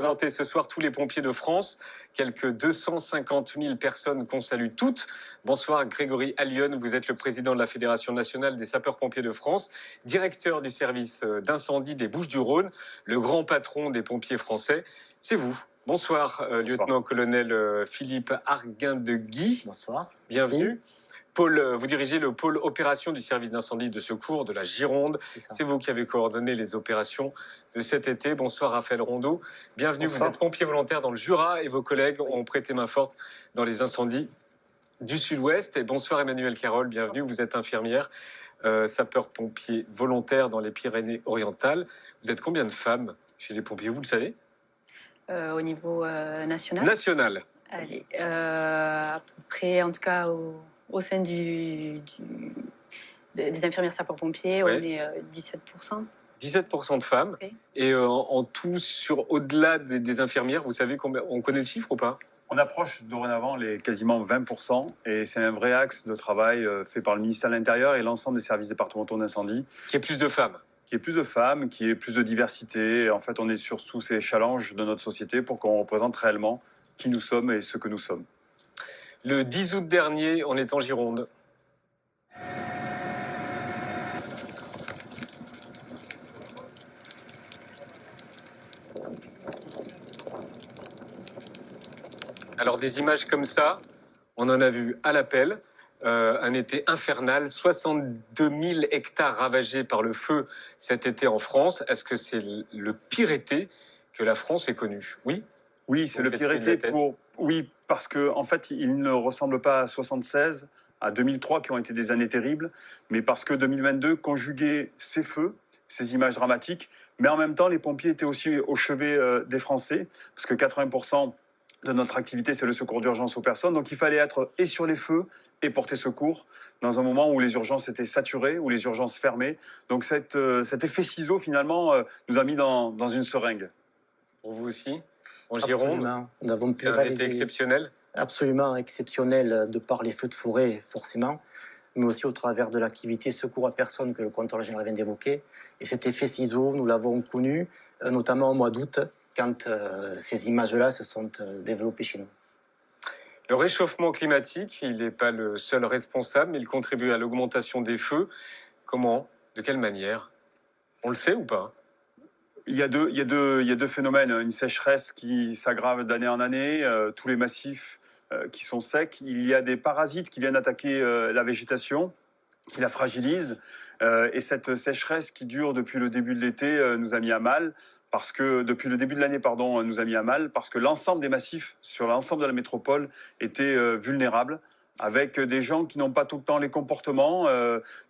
Présenter ce soir tous les pompiers de France, quelques 250 000 personnes qu'on salue toutes. Bonsoir Grégory Allione, vous êtes le président de la Fédération nationale des sapeurs-pompiers de France, directeur du service d'incendie des Bouches-du-Rhône, le grand patron des pompiers français. C'est vous. Bonsoir, lieutenant-colonel Philippe Arguin-de-Guy. Bonsoir. Bienvenue. Merci. Paul, vous dirigez le pôle opération du service d'incendie et de secours de la Gironde. C'est vous qui avez coordonné les opérations de cet été. Bonsoir Raphaël Rondeau. Bienvenue, bonsoir. Vous êtes pompier volontaire dans le Jura et vos collègues ont prêté main forte dans les incendies du Sud-Ouest. Et bonsoir Emmanuelle Carole, bienvenue, vous êtes infirmière, sapeur-pompier volontaire dans les Pyrénées-Orientales. Vous êtes combien de femmes chez les pompiers, vous le savez? Au niveau national. National. Allez, à peu près, en tout cas, au sein des infirmières sapeurs-pompiers, Ouais. on est 17%. 17% de femmes. Okay. Et en tout, au-delà des infirmières, vous savez combien, on connaît le chiffre ou pas? On approche dorénavant les quasiment 20%, et c'est un vrai axe de travail fait par le ministère de l'Intérieur et l'ensemble des services départementaux d'incendie. Qu'il y ait plus de femmes. Qu'il y ait plus de femmes, qu'il y ait plus de diversité. En fait, on est sur tous ces challenges de notre société pour qu'on représente réellement qui nous sommes et ce que nous sommes. Le 10 août dernier, on est en Gironde. Alors des images comme ça, on en a vu à l'appel. Un été infernal, 62 000 hectares ravagés par le feu cet été en France. Est-ce que c'est le pire été que la France ait connu? Oui. Oui, c'est le pire été Oui, parce que en fait, il ne ressemble pas à 76, à 2003 qui ont été des années terribles, mais parce que 2022 conjuguait ces feux, ces images dramatiques, mais en même temps, les pompiers étaient aussi au chevet des Français, parce que 80% de notre activité, c'est le secours d'urgence aux personnes. Donc il fallait être et sur les feux et porter secours dans un moment où les urgences étaient saturées, où les urgences fermaient. Donc cet effet ciseau, finalement, nous a mis dans une seringue. Pour vous aussi, en Gironde? Absolument. Nous avons pu c'est un été exceptionnel? Absolument exceptionnel, de par les feux de forêt, forcément, mais aussi au travers de l'activité secours à personne que le contrôleur général vient d'évoquer. Et cet effet ciseau, nous l'avons connu, notamment au mois d'août, quand ces images-là se sont développées chez nous. Le réchauffement climatique, il n'est pas le seul responsable, mais il contribue à l'augmentation des feux. Comment? De quelle manière? On le sait ou pas? Il y a deux phénomènes. Une sécheresse qui s'aggrave d'année en année, tous les massifs qui sont secs. Il y a des parasites qui viennent attaquer la végétation, qui la fragilisent. Et cette sécheresse qui dure depuis le début de l'été nous a mis à mal. Depuis le début de l'année, nous a mis à mal, parce que l'ensemble des massifs sur l'ensemble de la métropole étaient vulnérables, avec des gens qui n'ont pas tout le temps les comportements,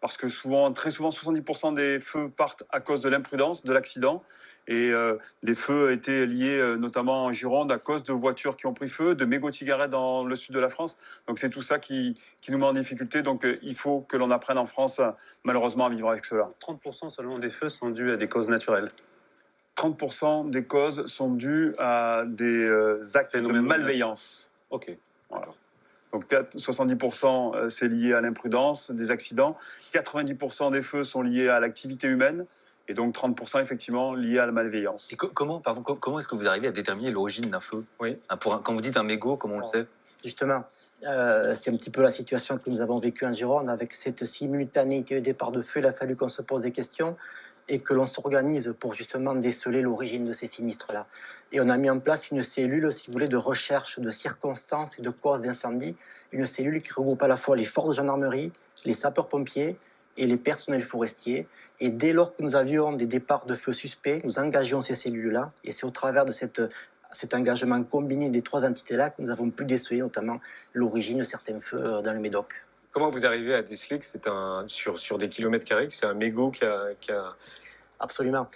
parce que très souvent, 70% des feux partent à cause de l'imprudence, de l'accident. Et les feux étaient liés, notamment en Gironde, à cause de voitures qui ont pris feu, de mégots de cigarettes dans le sud de la France. Donc c'est tout ça qui nous met en difficulté. Donc il faut que l'on apprenne en France, malheureusement, à vivre avec cela. 30% seulement des feux sont dus à des causes naturelles. 30% des causes sont dues à des actes de malveillance. Ok. Voilà. Donc 70% c'est lié à l'imprudence, des accidents. 90% des feux sont liés à l'activité humaine. Et donc 30% effectivement liés à la malveillance. Et comment est-ce que vous arrivez à déterminer l'origine d'un feu? Oui. Quand vous dites un mégot, comment on le sait? Justement, c'est un petit peu la situation que nous avons vécue en Gironde. Avec cette simultanéité de départ de feu, il a fallu qu'on se pose des questions et que l'on s'organise pour justement déceler l'origine de ces sinistres-là. Et on a mis en place une cellule, si vous voulez, de recherche de circonstances et de causes d'incendie. Une cellule qui regroupe à la fois les forces de gendarmerie, les sapeurs-pompiers et les personnels forestiers. Et dès lors que nous avions des départs de feux suspects, nous engagions ces cellules-là. Et c'est au travers de cet engagement combiné des trois entités-là que nous avons pu déceler notamment l'origine de certains feux dans le Médoc. Comment vous arrivez à déceler que c'est sur des kilomètres carrés, que c'est un mégot qui a... Absolument.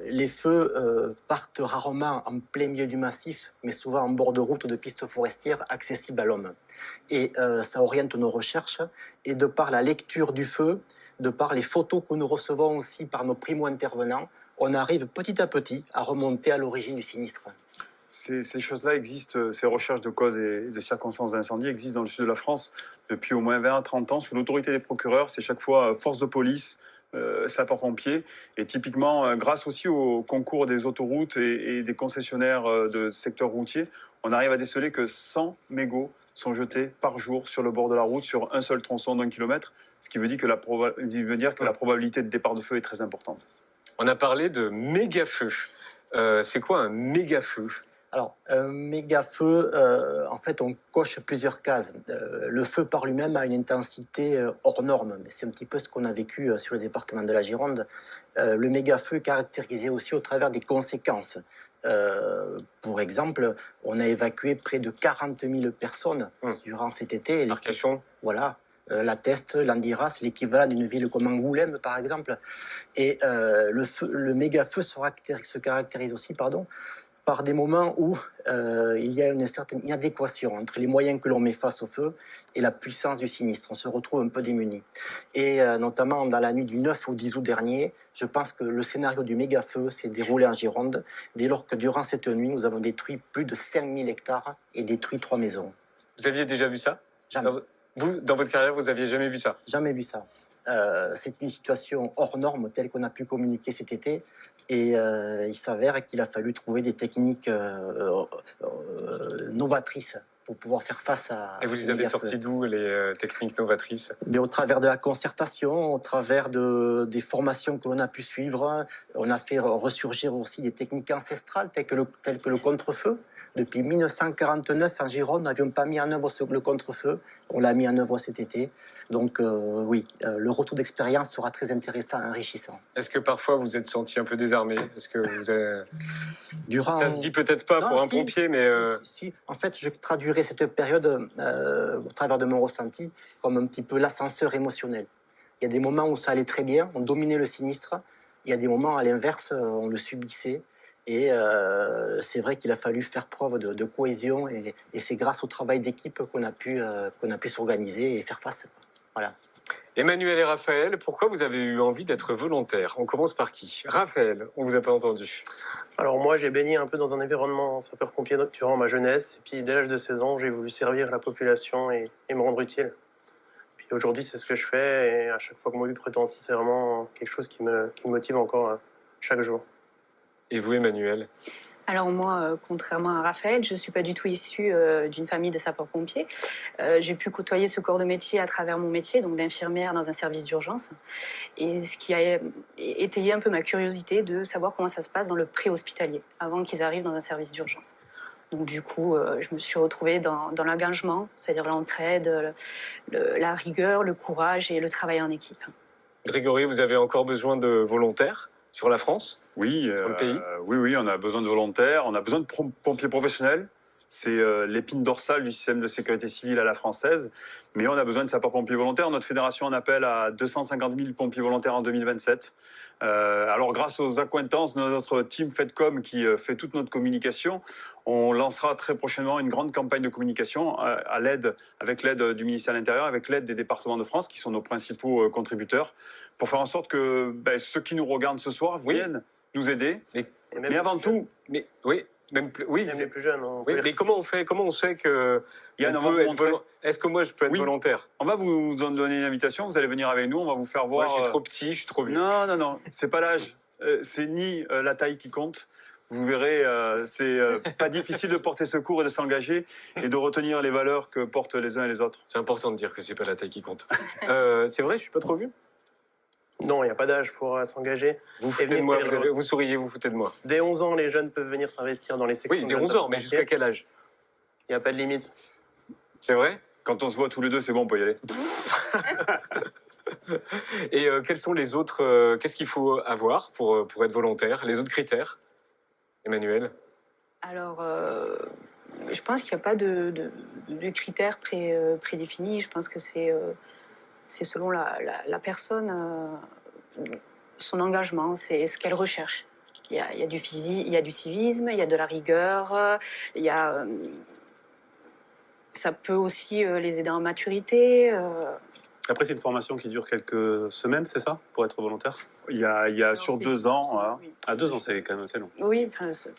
Les feux partent rarement en plein milieu du massif, mais souvent en bord de route ou de pistes forestières accessibles à l'homme. Et ça oriente nos recherches. Et de par la lecture du feu, de par les photos que nous recevons aussi par nos primo-intervenants, on arrive petit à petit à remonter à l'origine du sinistre. Ces choses-là existent, ces recherches de causes et de circonstances d'incendie existent dans le sud de la France depuis au moins 20 à 30 ans sous l'autorité des procureurs. C'est chaque fois force de police, sapeurs-pompiers. Et typiquement, grâce aussi au concours des autoroutes et des concessionnaires de secteur routier, on arrive à déceler que 100 mégots sont jetés par jour sur le bord de la route, sur un seul tronçon d'1 kilomètre, ce qui veut dire que la probabilité de départ de feu est très importante. On a parlé de méga-feu. C'est quoi un méga-feu? Alors, un méga-feu, en fait, on coche plusieurs cases. Le feu par lui-même a une intensité hors norme, mais c'est un petit peu ce qu'on a vécu sur le département de la Gironde. Le méga-feu est caractérisé aussi au travers des conséquences. Pour exemple, on a évacué près de 40 000 personnes durant cet été. Voilà. La Teste, l'Andiras, l'équivalent d'une ville comme Angoulême, par exemple. Et le méga-feu se caractérise aussi, par des moments où il y a une certaine inadéquation entre les moyens que l'on met face au feu et la puissance du sinistre. On se retrouve un peu démunis. Et notamment dans la nuit du 9 au 10 août dernier, je pense que le scénario du méga-feu s'est déroulé en Gironde, dès lors que durant cette nuit, nous avons détruit plus de 5000 hectares et détruit 3 maisons. Vous aviez déjà vu ça? Jamais. Vous, dans votre carrière, vous n'aviez jamais vu ça? Jamais vu ça. C'est une situation hors norme telle qu'on a pu communiquer cet été. Et il s'avère qu'il a fallu trouver des techniques novatrices pour pouvoir faire face à... Et vous les avez sortis d'où, les techniques novatrices? Mais au travers de la concertation, au travers des formations que l'on a pu suivre, on a fait ressurgir aussi des techniques ancestrales telles que le contre-feu. Depuis 1949, en Gironde, nous n'avions pas mis en œuvre le contre-feu. On l'a mis en œuvre cet été. Donc oui, le retour d'expérience sera très intéressant, enrichissant. Est-ce que parfois vous êtes senti un peu désarmé? Est-ce que vous avez... Ça se dit peut-être pas pour un pompier, mais... Si. En fait, je traduirais cette période, au travers de mon ressenti, comme un petit peu l'ascenseur émotionnel. Il y a des moments où ça allait très bien, on dominait le sinistre. Il y a des moments, à l'inverse, on le subissait. Et c'est vrai qu'il a fallu faire preuve de cohésion. Et c'est grâce au travail d'équipe qu'on a pu s'organiser et faire face. Voilà. Emmanuel et Raphaël, pourquoi vous avez eu envie d'être volontaire? On commence par qui? Raphaël, on vous a pas entendu. Alors moi, j'ai baigné un peu dans un environnement sapeur-pompier durant ma jeunesse. Et puis dès l'âge de 16 ans, j'ai voulu servir la population et me rendre utile. Puis aujourd'hui, c'est ce que je fais. Et à chaque fois que mon but retentit, c'est vraiment quelque chose qui me motive encore chaque jour. Et vous, Emmanuel? Alors moi, contrairement à Raphaël, je ne suis pas du tout issue d'une famille de sapeurs-pompiers. J'ai pu côtoyer ce corps de métier à travers mon métier, donc d'infirmière dans un service d'urgence. Et ce qui a étayé un peu ma curiosité de savoir comment ça se passe dans le pré-hospitalier, avant qu'ils arrivent dans un service d'urgence. Donc du coup, je me suis retrouvée dans l'engagement, c'est-à-dire l'entraide, la rigueur, le courage et le travail en équipe. Grégory, vous avez encore besoin de volontaires sur la France? Oui, sur le pays? Oui, on a besoin de volontaires, on a besoin de pompiers professionnels. C'est l'épine dorsale du système de sécurité civile à la française. Mais on a besoin de sapeurs-pompiers volontaires. Notre fédération en appelle à 250 000 pompiers volontaires en 2027. Alors, grâce aux accointances de notre team FedCom qui fait toute notre communication, on lancera très prochainement une grande campagne de communication avec l'aide du ministère de l'Intérieur, avec l'aide des départements de France, qui sont nos principaux contributeurs, pour faire en sorte que ceux qui nous regardent ce soir viennent nous aider. Mais avant tout... Oui. Même les plus jeunes. Oui, mais comment on fait? Comment on sait que est-ce que moi je peux être volontaire? On va vous donner une invitation. Vous allez venir avec nous. On va vous faire voir. Moi, je suis trop petit, je suis trop vieux. Non. C'est pas l'âge. C'est ni la taille qui compte. Vous verrez, c'est pas difficile de porter secours et de s'engager et de retenir les valeurs que portent les uns et les autres. C'est important de dire que c'est pas la taille qui compte. C'est vrai, je suis pas trop vieux? Non, il n'y a pas d'âge pour s'engager. Vous foutez de moi, vous souriez, vous foutez de moi. Dès 11 ans, les jeunes peuvent venir s'investir dans les sections. Oui, dès 11 ans, mais jusqu'à quel âge? Il n'y a pas de limite. C'est vrai? Quand on se voit tous les deux, c'est bon, on peut y aller. Et quels sont les autres... qu'est-ce qu'il faut avoir pour être volontaire? Les autres critères, Emmanuel? Alors, je pense qu'il n'y a pas de critères prédéfinis. Je pense que c'est selon la personne, son engagement, c'est ce qu'elle recherche. Il y a du physique, il y a du civisme, il y a de la rigueur, ça peut aussi les aider en maturité. Après, c'est une formation qui dure quelques semaines, c'est ça, pour être volontaire? Il y a sur 2 ans. Hein. Oui. À 2 ans, c'est quand même assez long. Oui.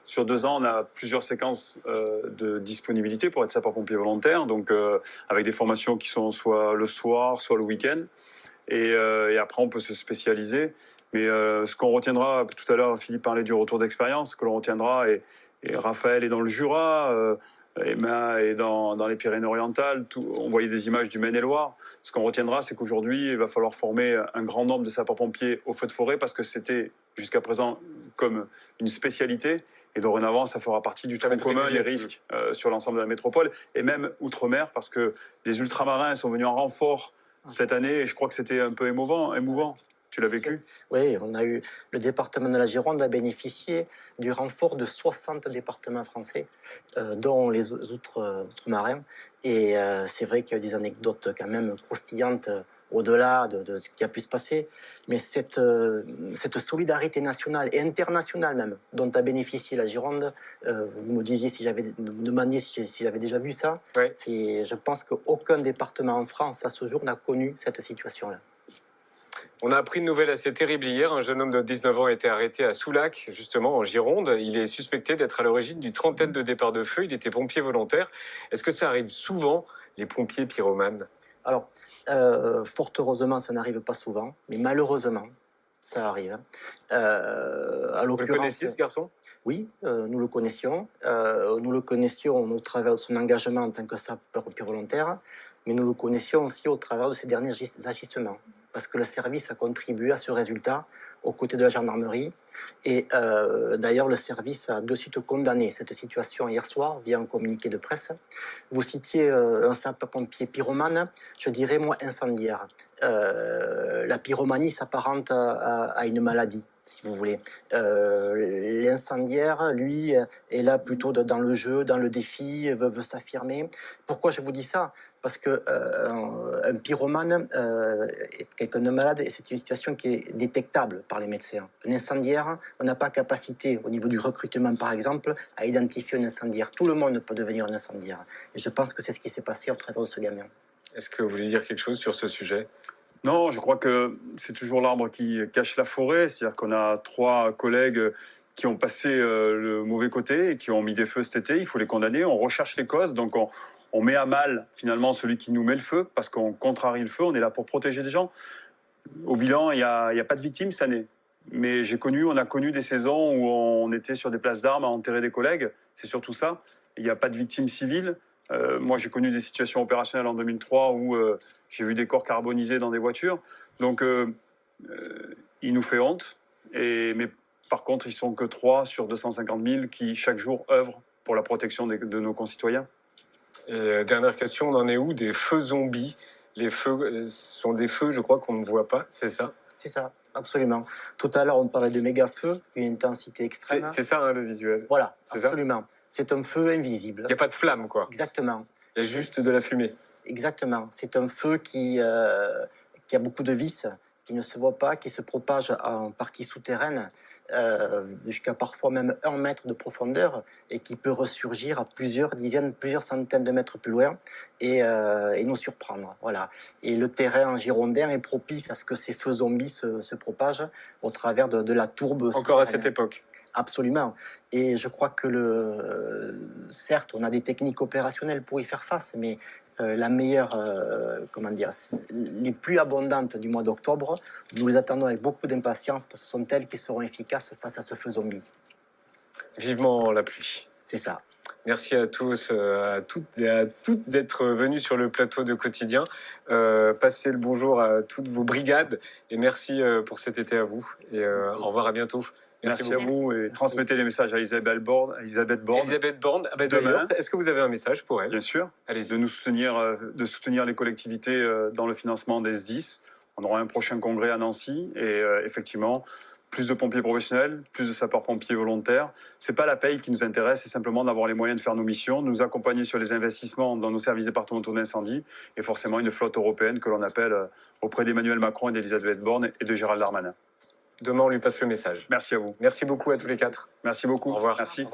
Sur 2 ans, on a plusieurs séquences de disponibilité pour être sapeur-pompier volontaire, donc avec des formations qui sont soit le soir, soit le week-end. Et après, on peut se spécialiser. Mais ce qu'on retiendra, tout à l'heure, Philippe parlait du retour d'expérience, ce que l'on retiendra, et Raphaël est dans le Jura, Emma est dans les Pyrénées-Orientales, on voyait des images du Maine-et-Loire. Ce qu'on retiendra, c'est qu'aujourd'hui, il va falloir former un grand nombre de sapeurs-pompiers au feu de forêt parce que c'était jusqu'à présent comme une spécialité. Et dorénavant, ça fera partie du tronc commun des risques sur l'ensemble de la métropole et même outre-mer parce que des ultramarins sont venus en renfort cette année et je crois que c'était un peu émouvant. Tu l'as vécu? Oui, le département de la Gironde a bénéficié du renfort de 60 départements français, dont les outre-marins. Et c'est vrai qu'il y a eu des anecdotes quand même croustillantes au-delà de ce qui a pu se passer. Mais cette solidarité nationale et internationale même, dont a bénéficié la Gironde, vous me demandiez si j'avais déjà vu ça. Ouais. Je pense qu'aucun département en France à ce jour n'a connu cette situation-là. On a appris une nouvelle assez terrible hier. Un jeune homme de 19 ans a été arrêté à Soulac, justement en Gironde. Il est suspecté d'être à l'origine d'une trentaine de départs de feu. Il était pompier volontaire. Est-ce que ça arrive souvent, les pompiers pyromanes? Alors, fort heureusement, ça n'arrive pas souvent, mais malheureusement, ça arrive. Vous le connaissiez, ce garçon? Oui, nous le connaissions. Nous le connaissions au travers de son engagement en tant que sapeur-pompier volontaire, mais nous le connaissions aussi au travers de ses derniers agissements, parce que le service a contribué à ce résultat aux côtés de la gendarmerie. Et d'ailleurs, le service a de suite condamné cette situation hier soir via un communiqué de presse. Vous citiez un sapeur-pompier pyromane, je dirais moi incendiaire. La pyromanie s'apparente à une maladie, si vous voulez. L'incendiaire, lui, est là plutôt dans le jeu, dans le défi, veut s'affirmer. Pourquoi je vous dis ça? Parce que un pyromane est quelqu'un de malade et c'est une situation qui est détectable par les médecins. Un incendiaire, on n'a pas capacité, au niveau du recrutement par exemple, à identifier un incendiaire. Tout le monde peut devenir un incendiaire. Et je pense que c'est ce qui s'est passé au travers de ce gamin. Est-ce que vous voulez dire quelque chose sur ce sujet? Non, je crois que c'est toujours l'arbre qui cache la forêt. C'est-à-dire qu'on a 3 collègues qui ont passé le mauvais côté et qui ont mis des feux cet été. Il faut les condamner. On recherche les causes. Donc, on met à mal, finalement, celui qui nous met le feu parce qu'on contrarie le feu. On est là pour protéger des gens. Au bilan, il n'y a pas de victimes cette année. Mais on a connu des saisons où on était sur des places d'armes à enterrer des collègues. C'est surtout ça. Il n'y a pas de victimes civiles. Moi, j'ai connu des situations opérationnelles en 2003 où j'ai vu des corps carbonisés dans des voitures. Donc, il nous fait honte. Mais par contre, ils sont que 3 sur 250 000 qui, chaque jour, œuvrent pour la protection de nos concitoyens. Et dernière question, on en est où des feux zombies? Les feux sont des feux, je crois, qu'on ne voit pas, c'est ça? C'est ça, absolument. Tout à l'heure, on parlait de méga-feu, une intensité extrême. C'est ça, hein, le visuel. Voilà, c'est absolument. C'est un feu invisible. Il n'y a pas de flamme, quoi. Exactement. Il y a juste de la fumée. Exactement. C'est un feu qui a beaucoup de vis, qui ne se voit pas, qui se propage en partie souterraine, jusqu'à parfois même 1 mètre de profondeur, et qui peut ressurgir à plusieurs dizaines, plusieurs centaines de mètres plus loin, et nous surprendre. Voilà. Et le terrain girondin est propice à ce que ces feux zombies se propagent au travers de la tourbe. Encore à cette époque. Absolument. Et je crois que certes, on a des techniques opérationnelles pour y faire face, mais la meilleure, les plus abondantes du mois d'octobre, nous les attendons avec beaucoup d'impatience parce que ce sont elles qui seront efficaces face à ce feu zombie. Vivement la pluie. C'est ça. Merci à tous, à toutes et à toutes d'être venus sur le plateau de Quotidien. Passez le bonjour à toutes vos brigades et merci pour cet été à vous. Et au revoir, à bientôt. Merci à vous et transmettez les messages à Elisabeth Borne. Elisabeth Borne, est-ce que vous avez un message pour elle? Bien sûr, de nous soutenir, de soutenir les collectivités dans le financement des SDIS. On aura un prochain congrès à Nancy et effectivement, plus de pompiers professionnels, plus de sapeurs-pompiers volontaires. C'est pas la paye qui nous intéresse, c'est simplement d'avoir les moyens de faire nos missions, de nous accompagner sur les investissements dans nos services départementaux d'incendie et forcément une flotte européenne que l'on appelle auprès d'Emmanuel Macron et d'Elisabeth Borne et de Gérald Darmanin. Demain, on lui passe le message. Merci à vous. Merci beaucoup à tous les 4. Merci beaucoup. Au revoir. Merci.